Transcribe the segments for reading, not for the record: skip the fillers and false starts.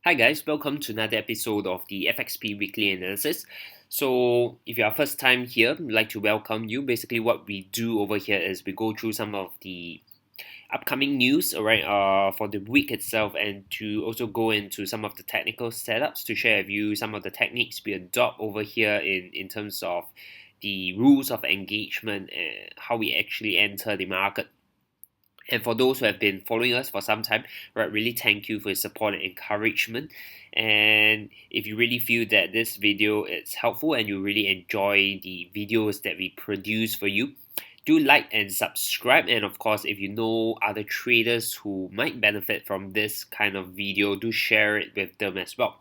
Hi guys, welcome to another episode of the FXP Weekly Analysis. So if you're first time here, I'd like to welcome you. Basically what we do over here is we go through some of the upcoming news, alright, for the week itself, and to also go into some of the technical setups to share with you some of the techniques we adopt over here in terms of the rules of engagement and how we actually enter the market. And for those who have been following us for some time, right, really thank you for your support and encouragement. And if you really feel that this video is helpful and you really enjoy the videos that we produce for you, do like and subscribe. And of course, if you know other traders who might benefit from this kind of video, do share it with them as well.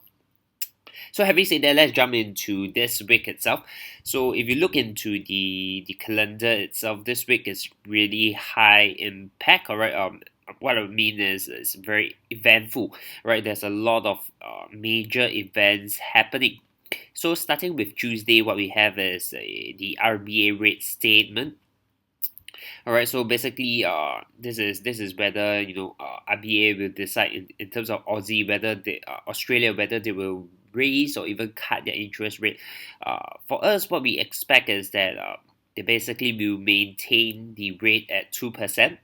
So having said that, let's jump into this week itself. So if you look into the calendar itself, this week is really high impact. All right. What I mean is it's very eventful. Right. There's a lot of major events happening. So starting with Tuesday, what we have is the RBA rate statement. All right, so basically, this is whether RBA will decide in terms of Aussie whether Australia whether they will raise or even cut their interest rate. For us, what we expect is that they basically will maintain the rate at 2%.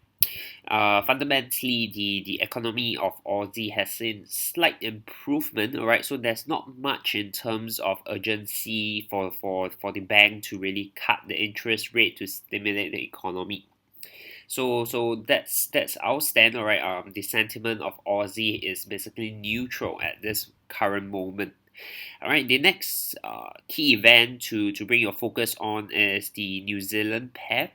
Fundamentally, the economy of Aussie has seen slight improvement. All right, so there's not much in terms of urgency for the bank to really cut the interest rate to stimulate the economy. So that's our stand. All right. The sentiment of Aussie is basically neutral at this current moment. All right. The next key event to bring your focus on is the New Zealand pair.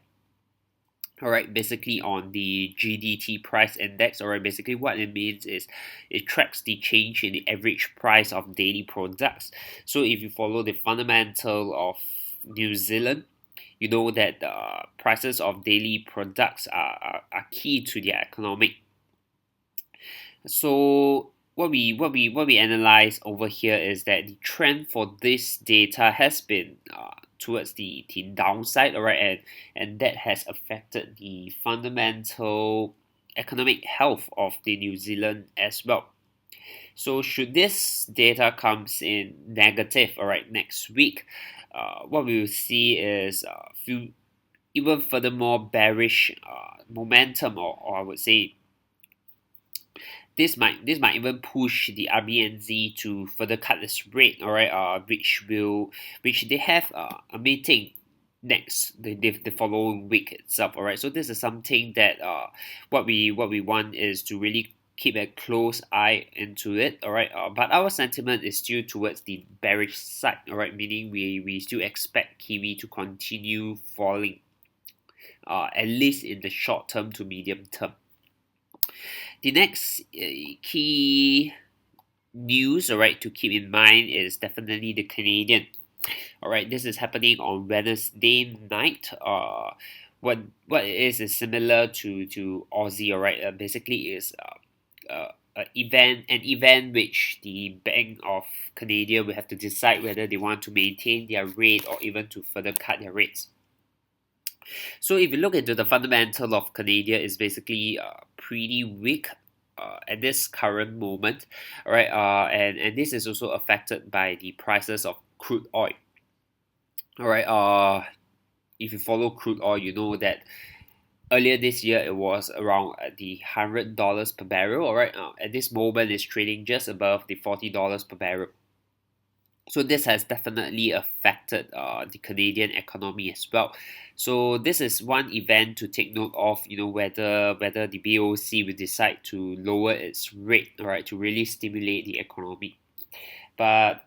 All right, basically on the GDT price index. All right, basically what it means is it tracks the change in the average price of daily products. So if you follow the fundamental of New Zealand, you know that the prices of daily products are key to their economic. So what we analyze over here is that the trend for this data has been towards the downside, alright, and that has affected the fundamental economic health of the New Zealand as well. So should this data comes in negative, alright, next week, what we will see is few even furthermore bearish momentum, or I would say this might even push the RBNZ to further cut its rate, alright, which they have a meeting the following week itself, alright. So this is something that what we want is to really keep a close eye into it, alright. But our sentiment is still towards the bearish side, alright, meaning we still expect Kiwi to continue falling, at least in the short term to medium term. The next key news, alright, to keep in mind is definitely the Canadian. Alright, this is happening on Wednesday night. What it is similar to Aussie. Alright, basically is an event which the Bank of Canada will have to decide whether they want to maintain their rate or even to further cut their rates. So if you look into the fundamental of Canada, is basically pretty weak at this current moment, all right. And this is also affected by the prices of crude oil. All right. If you follow crude oil, you know that earlier this year it was around the $100 per barrel. All right. At this moment, it's trading just above the $40 per barrel. So this has definitely affected the Canadian economy as well. So this is one event to take note of, whether the BOC will decide to lower its rate, all right, to really stimulate the economy. But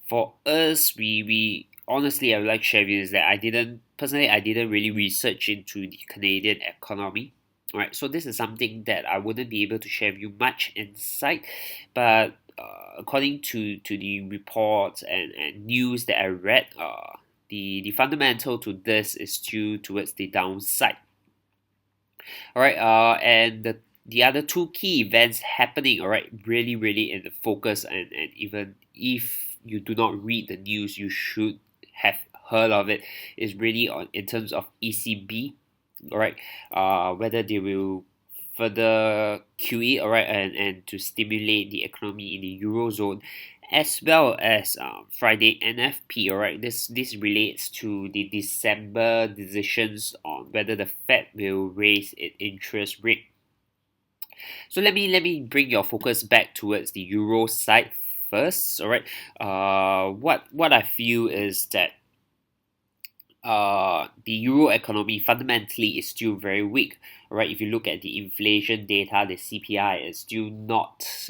for us, we honestly, I would like to share with you is that I didn't really research into the Canadian economy. Alright, so this is something that I wouldn't be able to share with you much insight, but according to the reports and news that I read, the fundamental to this is due towards the downside. Alright, and the other two key events happening, alright, really in the focus, and even if you do not read the news, you should have heard of it, is really on in terms of ECB, alright, whether they will further QE, all right, and to stimulate the economy in the Eurozone, as well as Friday NFP, all right. This relates to the December decisions on whether the Fed will raise its interest rate. So let me bring your focus back towards the Euro side first, all right. What I feel is that the euro economy fundamentally is still very weak. Right? If you look at the inflation data, the CPI is still not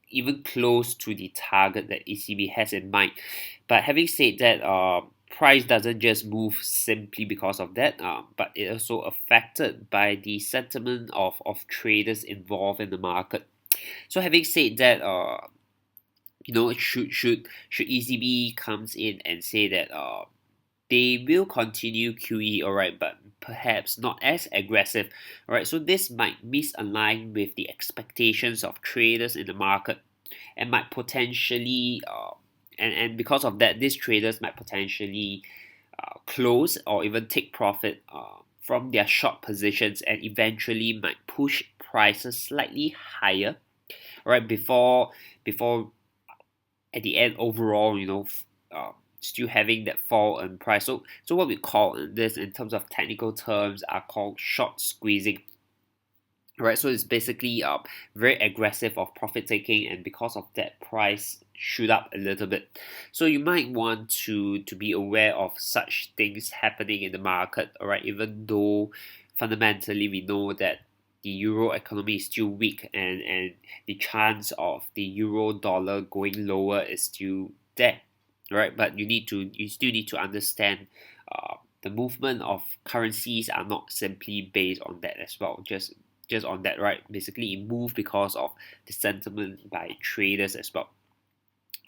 even close to the target that ECB has in mind. But having said that, price doesn't just move simply because of that, but it also affected by the sentiment of traders involved in the market. So having said that, should ECB comes in and say that they will continue QE, alright, but perhaps not as aggressive, alright. So this might misalign with the expectations of traders in the market, and might potentially, and because of that, these traders might potentially close or even take profit from their short positions, and eventually might push prices slightly higher, alright, before at the end overall, still having that fall in price. So what we call this in terms of technical terms are called short squeezing. Right, so it's basically very aggressive of profit taking, and because of that, price shoot up a little bit. So you might want to be aware of such things happening in the market. All right, even though fundamentally we know that the euro economy is still weak, and the chance of the euro dollar going lower is still there. Right, but you still need to understand the movement of currencies are not simply based on that as well. Just on that, right? Basically, it moved because of the sentiment by traders as well.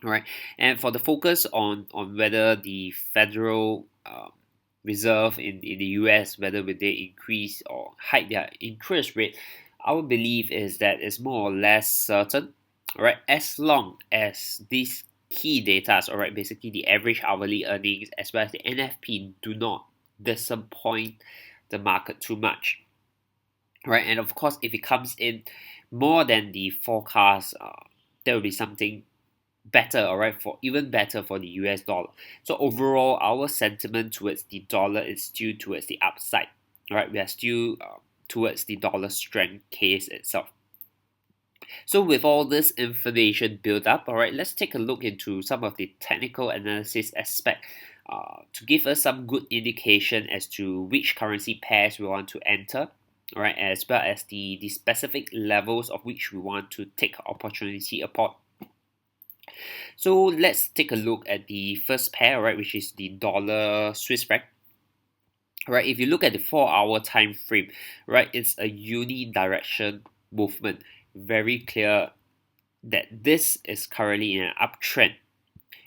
All right, and for the focus on whether the Federal Reserve in the US, whether will they increase or hike their interest rate, our belief is that it's more or less certain. All right, as long as these key data, all right, basically the average hourly earnings as well as the NFP do not disappoint the market too much. Right, and of course, if it comes in more than the forecast, there will be something better, all right, for even better for the US dollar. So overall, our sentiment towards the dollar is still towards the upside. All right, we are still towards the dollar strength case itself. So with all this information built up, all right, let's take a look into some of the technical analysis aspect to give us some good indication as to which currency pairs we want to enter. All right, as well as the specific levels of which we want to take opportunity upon. So let's take a look at the first pair, right, which is the dollar Swiss franc. Right, if you look at the 4-hour time frame, right, it's a unidirectional movement. Very clear that this is currently in an uptrend.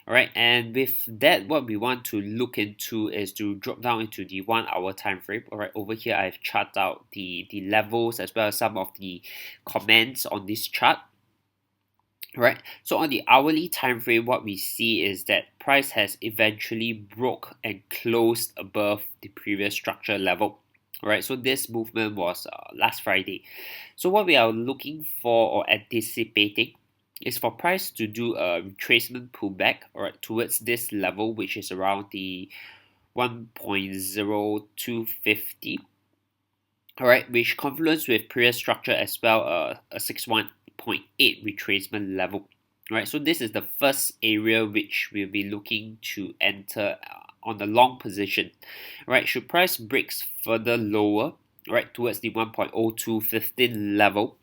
Alright, and with that, what we want to look into is to drop down into the 1-hour time frame. Alright, over here I've charted out the levels as well as some of the comments on this chart. Right, so on the hourly time frame, what we see is that price has eventually broke and closed above the previous structure level. Right, so this movement was last Friday. So what we are looking for or anticipating is for price to do a retracement pullback, alright, towards this level, which is around the 1.0250, alright, which confluence with previous structure as well, a 61.8 retracement level. Right, so this is the first area which we'll be looking to enter on the long position. Right, should price breaks further lower, right, towards the 1.0215 level,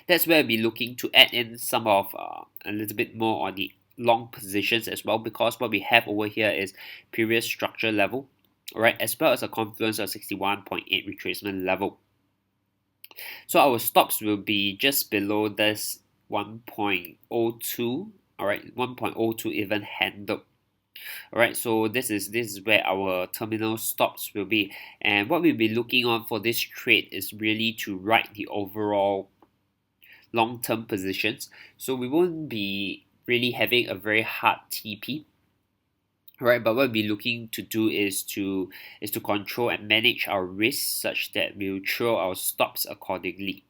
that's where we'll be looking to add in some of a little bit more on the long positions as well, because what we have over here is previous structure level, right, as well as a confluence of 61.8 retracement level. So our stops will be just below this 1.02, alright, 1.02 even handled. Alright, so this is where our terminal stops will be, and what we'll be looking on for this trade is really to ride the overall long-term positions. So we won't be really having a very hard TP. Right, but what we're looking to do is to control and manage our risks such that we'll throw our stops accordingly.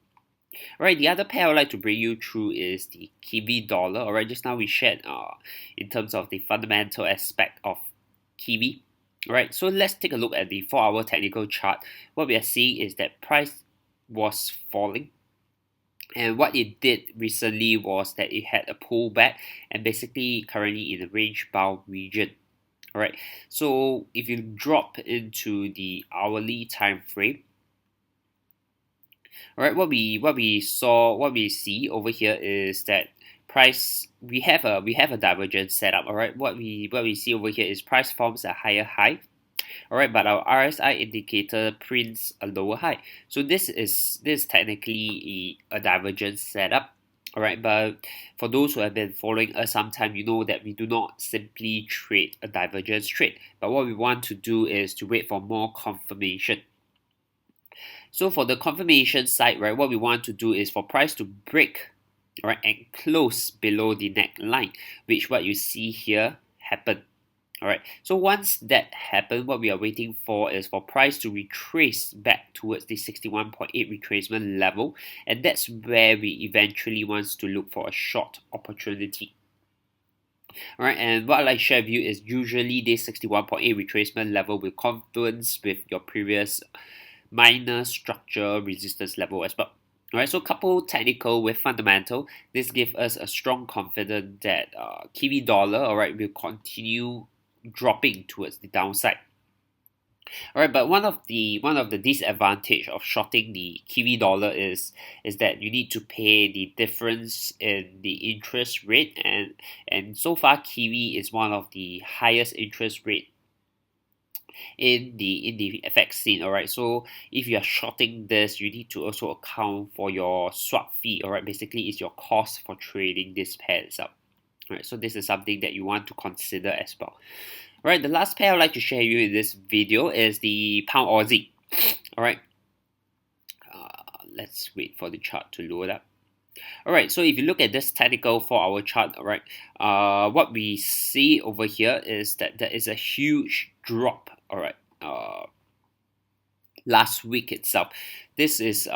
Alright, the other pair I would like to bring you through is the Kiwi dollar. Alright, just now we shared in terms of the fundamental aspect of Kiwi. Alright, so let's take a look at the 4-hour technical chart. What we are seeing is that price was falling. And what it did recently was that it had a pullback and basically currently in the range bound region. Alright, so if you drop into the hourly time frame, alright, what we see over here is that price we have a divergence setup. Alright, what we see over here is price forms a higher high. Alright, but our RSI indicator prints a lower high. So this is technically a divergence setup. Alright, but for those who have been following us sometime, you know that we do not simply trade a divergence trade, but what we want to do is to wait for more confirmation. So for the confirmation side, right, what we want to do is for price to break, right, and close below the neckline, which what you see here happen. Alright, so once that happens, what we are waiting for is for price to retrace back towards the 61.8 retracement level, and that's where we eventually want to look for a short opportunity. Alright, and what I like to share with you is usually this 61.8 retracement level will confluence with your previous minor structure resistance level as well. Alright, so couple technical with fundamental, this gives us a strong confidence that Kiwi dollar, alright, will continue dropping towards the downside. Alright, but one of the disadvantage of shorting the Kiwi dollar is that you need to pay the difference in the interest rate, and so far Kiwi is one of the highest interest rate in the FX scene. Alright, so if you are shorting this, you need to also account for your swap fee. Alright, basically it's your cost for trading this pair itself. Alright, so this is something that you want to consider as well. Alright, the last pair I'd like to share with you in this video is the Pound Aussie. Alright, let's wait for the chart to load up. Alright, so if you look at this technical 4-hour chart, alright, what we see over here is that there is a huge drop, alright, last week itself. This is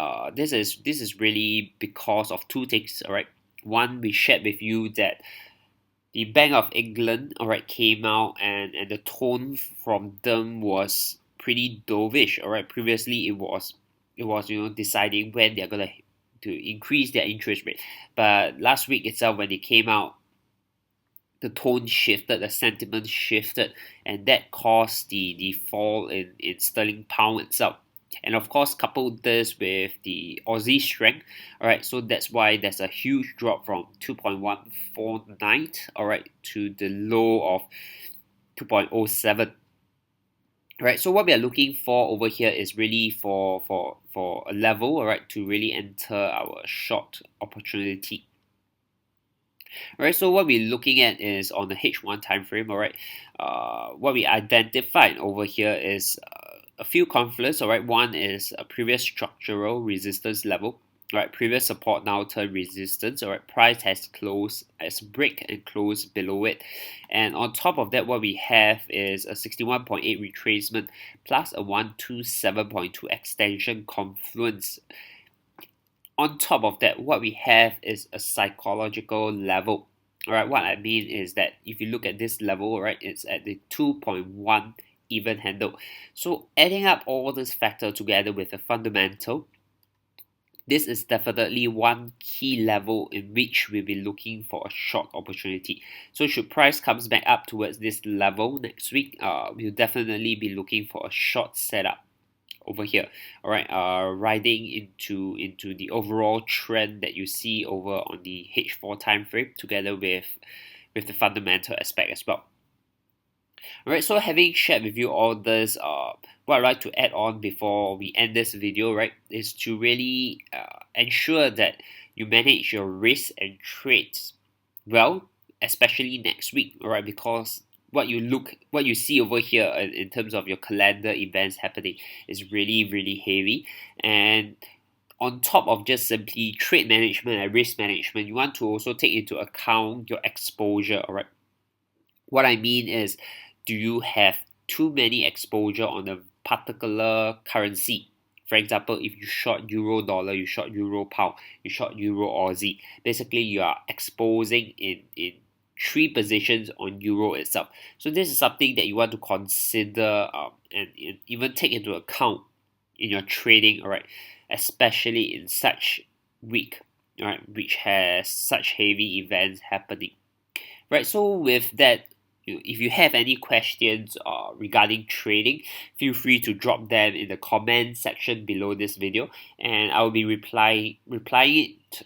really because of two things, alright. One, we shared with you that the Bank of England, alright, came out and the tone from them was pretty dovish, alright. Previously, it was deciding when they're gonna to increase their interest rate, but last week itself when they came out, the tone shifted, the sentiment shifted, and that caused the fall in sterling pound itself. And of course, coupled this with the Aussie strength, alright, so that's why there's a huge drop from 2.149, alright, to the low of 2.07. Alright, so what we are looking for over here is really for a level, alright, to really enter our short opportunity. Alright, so what we're looking at is on the H1 time frame, alright, what we identified over here is a few confluence, alright. One is a previous structural resistance level, alright, previous support now turn resistance, alright, price has closed as break and closed below it, and on top of that what we have is a 61.8 retracement plus a 127.2 extension confluence. On top of that, what we have is a psychological level. Alright, what I mean is that if you look at this level, right, it's at the 2.1 even handle. So adding up all this factor together with the fundamental, this is definitely one key level in which we'll be looking for a short opportunity. So should price comes back up towards this level next week, we'll definitely be looking for a short setup over here. Alright, riding into the overall trend that you see over on the H4 time frame together with the fundamental aspect as well. Alright, so having shared with you all this, what I'd like to add on before we end this video, right, is to really ensure that you manage your risk and trades well, especially next week, alright, because what you see over here in terms of your calendar events happening is really heavy, and on top of just simply trade management and risk management, you want to also take into account your exposure, alright. What I mean is do you have too many exposure on a particular currency? For example, if you short euro dollar, you short euro pound, you short euro Aussie, basically you are exposing in three positions on euro itself. So this is something that you want to consider and even take into account in your trading, all right, especially in such week, all right, which has such heavy events happening. Right, so with that, if you have any questions regarding trading, feel free to drop them in the comment section below this video, and I will be replying it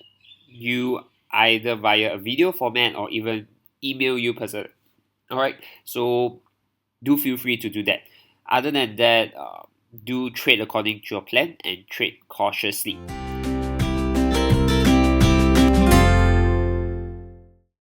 you either via a video format or even email you person. All right, so do feel free to do that. Other than that, do trade according to your plan and trade cautiously.